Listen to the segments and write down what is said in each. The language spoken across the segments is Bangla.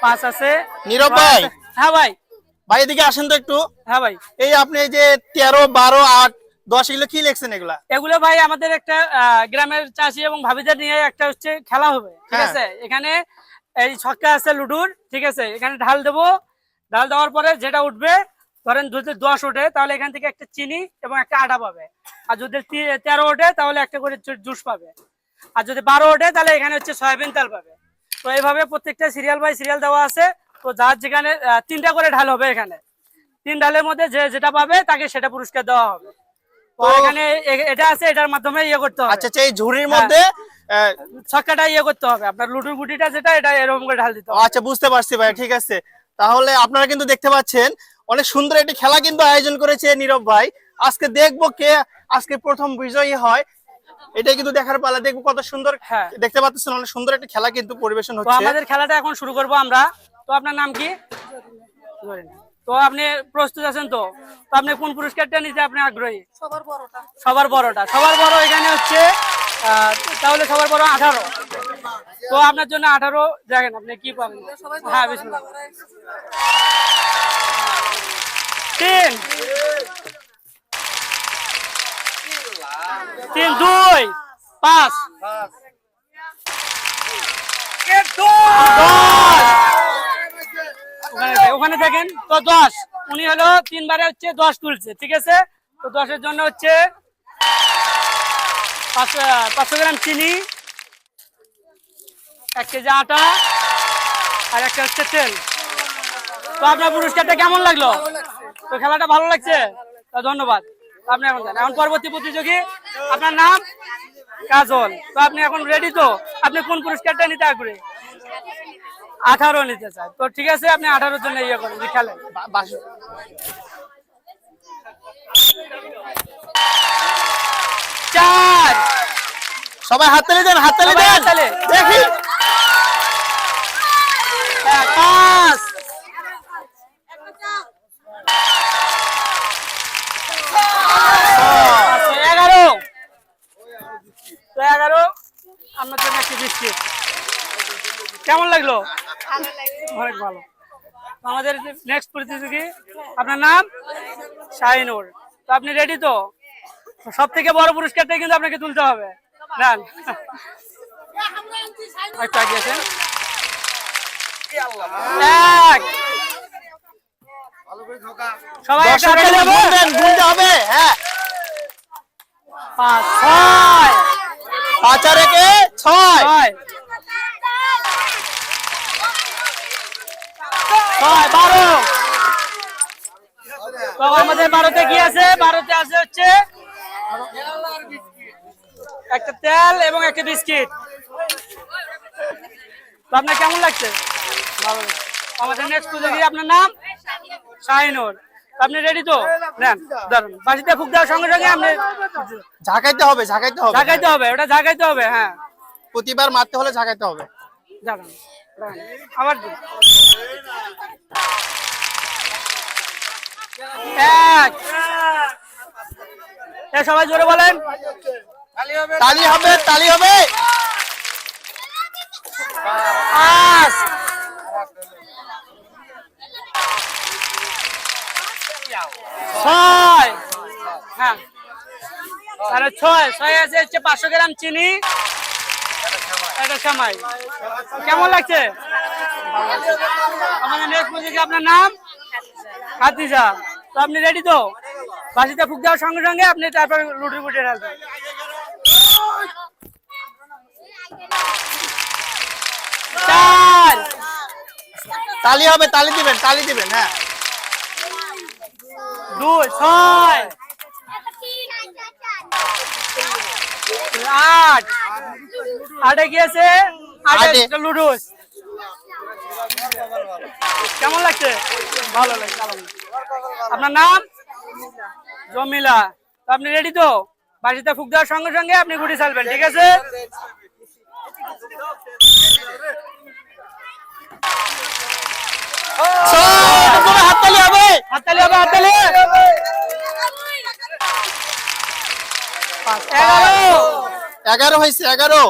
5 আছে। নীরব ভাই, হ্যাঁ ভাই। ভাই এদিকে আসেন তো একটু। হ্যাঁ ভাই। এই আপনি এই যে 13, 12, 8, 10 এগুলো কি লিখছেন এগুলা? এগুলো ভাই আমাদের একটা গ্রামের চাষি এবং ভাবিদের নিয়ে একটা হচ্ছে খেলা হবে, ঠিক আছে। এখানে এই ছক্কা আছে লুডুর, ঠিক আছে। এখানে ঢাল দেবো, ঢাল দেওয়ার পরে যেটা উঠবে, ধরেন যদি 10 ওঠে তাহলে এখান থেকে একটা চিনি এবং একটা আটা পাবে। আর যদি 13 ওঠে তাহলে একটা করে জুস পাবে। আর যদি 12 ওঠে তাহলে এখানে হচ্ছে সয়াবিন তেল পাবে। তো এইভাবে প্রত্যেকটা সিরিয়াল বাই সিরিয়াল দেওয়া আছে। তো যার যেখানে 3টা করে ঢাল হবে, এখানে 3 ঢালের মধ্যে যেটা পাবে তাকে সেটা পুরস্কার দেওয়া হবে। তো এখানে এটা আছে, এটার মাধ্যমে ইয়ে করতে হবে। আচ্ছা, এই ঝুড়ির মধ্যে ছক্কাটা ইয়ে করতে হবে, আপনার লুডুর গুটিটা যেটা, এটা এরকম করে ঢাল দিতে হবে। আচ্ছা, বুঝতে পারছি ভাই, ঠিক আছে। তাহলে আপনারা কিন্তু দেখতে পাচ্ছেন অনেক সুন্দর একটি খেলা কিন্তু আয়োজন করেছে নীরব ভাই। আজকে দেখবো কে আজকে প্রথম বিজয়ী হয়, এটাই কিন্তু দেখার পালা। দেখবো কত সুন্দর, দেখতে পাচ্ছেন অনেক সুন্দর একটা খেলা কিন্তু পরিবেশন তো হচ্ছে। আমাদের খেলাটা এখন শুরু করব আমরা। তো আপনার নাম কি? তো আপনি প্রস্তুত আছেন? তো তো আপনি কোন পুরস্কারটা নিতে আপনি আগ্রহী? সবার বড়টা। সবার বড়টা, সবার বড় এখানে হচ্ছে তাহলে সবার বড় 18। তো আপনার জন্য 18 দেখেন আপনি কি পাবেন। হ্যাঁ, বিসমিল্লাহ। 3 3 2 5 ওখানে দেখেন তো 10। উনি হলো 3 বারে হচ্ছে 10 তুলছে, ঠিক আছে। তো 10-এর জন্য হচ্ছে 500 গ্রাম চিনি, 1 কেজি আটা, আর একটা হচ্ছে তেল। তো আপনার পুরস্কারটা কেমন লাগলো? তো খেলাটা ভালো লাগছে, তো ধন্যবাদ। আপনি এখন যান। এখন পরবর্তী প্রতিযোগী, আপনার নাম? কাজল। তো আপনি এখন রেডি? তো আপনি কোন পুরস্কারটা নিতে আগ্রহী? 18 নিতে চায়। তো ঠিক আছে, আপনি 18-র জন্য ইয়ে করেন, খেলেন। চার। সবাই হাততালি দেন, হাততালি দেন, দেখি। 5 11। তো 11 আপনার জন্য একটি বিস্কিট। কেমন লাগলো? অনেক ভালো। আমাদের নেক্সট প্রতিযোগী, আপনার নাম? শাহিনুর। তো আপনি রেডি? তো সব থেকে বড় পুরস্কারটা কিন্তু আপনাকে তুলতে হবে। নেন, একটু আগিয়েছেন। 1। সবাই গুনতে হবে। হ্যাঁ, 5 6 5 আর 1 6 12। তো আমাদের 12-তে কি আছে? 12-তে আছে হচ্ছে একটা তেল এবং একটা বিস্কিট। তো আপনার কেমন লাগছে? ভালো লাগছে। আমাদের নেক্সট প্রতিযোগী, আপনার নাম? শাহিনুর। আপনি রেডি? তো নেন, ধরুন। বাঁশিতে ফুক দেওয়ার সঙ্গে সঙ্গে আপনি ঝাঁকাইতে হবে, ঝাঁকাইতে হবে, ঝাঁকাইতে হবে, ওটা ঝাঁকাইতে হবে। হ্যাঁ, প্রতিবার মারতে হলে ঝাঁকাইতে হবে। জানান আবার 1। সবাই জোরে বলেন। তালি হবে, তালি হবে। 5 6। হ্যাঁ, 6 আছে হচ্ছে 500 গ্রাম চিনি, এটা সময়। কেমন লাগছে? আমাদের নেক্সট প্রতিযোগী, আপনার নাম? খাদিজা। তো আপনি রেডি? তো বাঁশিতে ফুক দেওয়ার সঙ্গে সঙ্গে আপনি তারপর লুডুর গুটি ঢালবেন। 4। তালি হবে, তালি দিবেন, তালি দিবেন। হ্যাঁ, 2 6 8 8-এ গিয়েছে। 8-এ লুডুস। কেমন লাগছে? ভালো লাগছে। আপনার নাম? জমিলা। তো আপনি রেডি? তো বাঁশিতে ফুক দেওয়ার সঙ্গে সঙ্গে আপনি গুটি চালবেন, ঠিক আছে। হাততালি হবে, হাততালি হবে, হাততালি। 11 হয়েছে, 11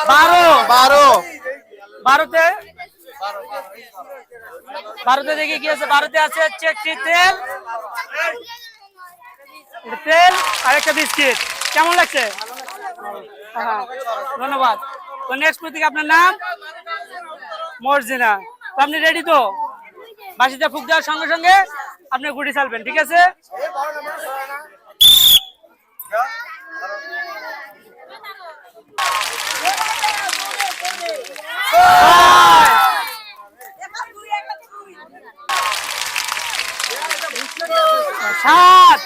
12 12 12তে দেখি কি আছে। 12তে আছে হচ্ছে একটি তেল, আর একটা বিস্কিট। কেমন লাগছে? হ্যাঁ, ধন্যবাদ। তো নেক্সট প্রতীক, আপনার নাম? মর্জিনা। তো আপনি রেডি তো? বাঁশিতে ফুক দেওয়ার সঙ্গে সঙ্গে আপনি গুটি চালবেন, ঠিক আছে? সাত,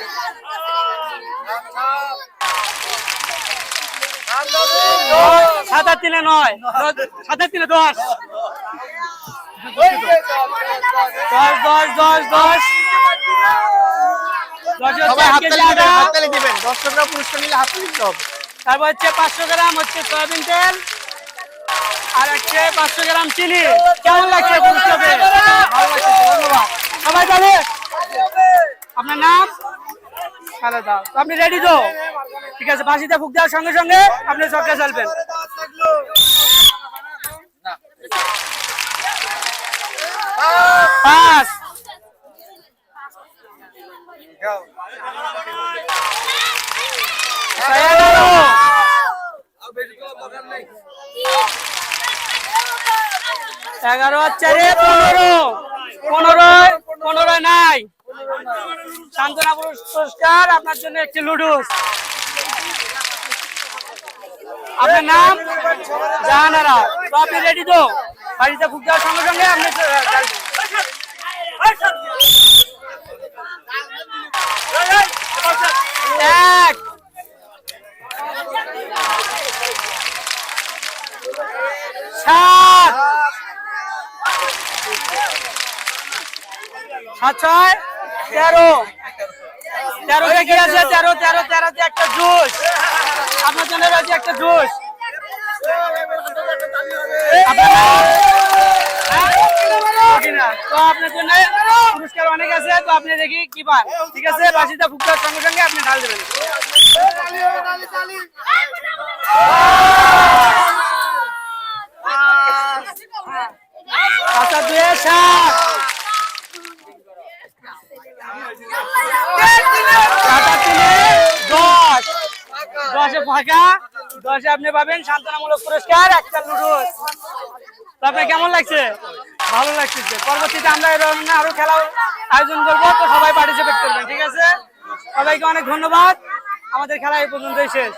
7 আর 3 9, 7 আর 3 10, 10 সবাই হাততালি দিবেন, হাততালি দিবেন। দর্শকরা পুরস্কার নিলে হাততালি দিতে হবে। তারপর হচ্ছে 500 গ্রাম হচ্ছে সয়াবিন তেল, আর হচ্ছে 500 গ্রাম চিনি। কেমন লাগছে পুরস্কার পেয়ে? ভালো লাগছে, ধন্যবাদ। সবাই তাহলে আপনার নাম? খালেদা। তো আপনি রেডি তো? ঠিক আছে, বাঁশিতে ফুক দেওয়ার সঙ্গে সঙ্গে আপনি ছক্কা চালবেন। 5, 11 আর 4 15, 15 নাই। সান্ত্বনা পুরস্কার আপনার জন্য একটি লুডুস। আপনার নাম? জাহানারা। তো আপনি রেডি তো? বাড়িতে ফুক দেওয়ার সঙ্গে সঙ্গে আপনি এক, 7, 7 6 13, 13তে কি আছে? 13তে একটা জুস আপনার জন্য রয়েছে, একটা জুস। তো আপনার জন্য পুরস্কার অনেক আছে। তো আপনি দেখি কি পান, ঠিক আছে? বাঁশিতে ফুক দেওয়ার সঙ্গে সঙ্গে আপনি ঢাল দেবেন। আচ্ছা, 2 7, 10, 10-এ ফাঁকা, 10-এ আপনি পাবেন সান্ত্বনামূলক পুরস্কার একটা লুডুস। তো আপনার কেমন লাগছে? ভালো লাগছে। পরবর্তীতে আমরা এই ধরনের আরো খেলা আয়োজন করবো, তো সবাই পার্টিসিপেট করবেন, ঠিক আছে? সবাইকে অনেক ধন্যবাদ। আমাদের খেলা এই পর্যন্তই শেষ।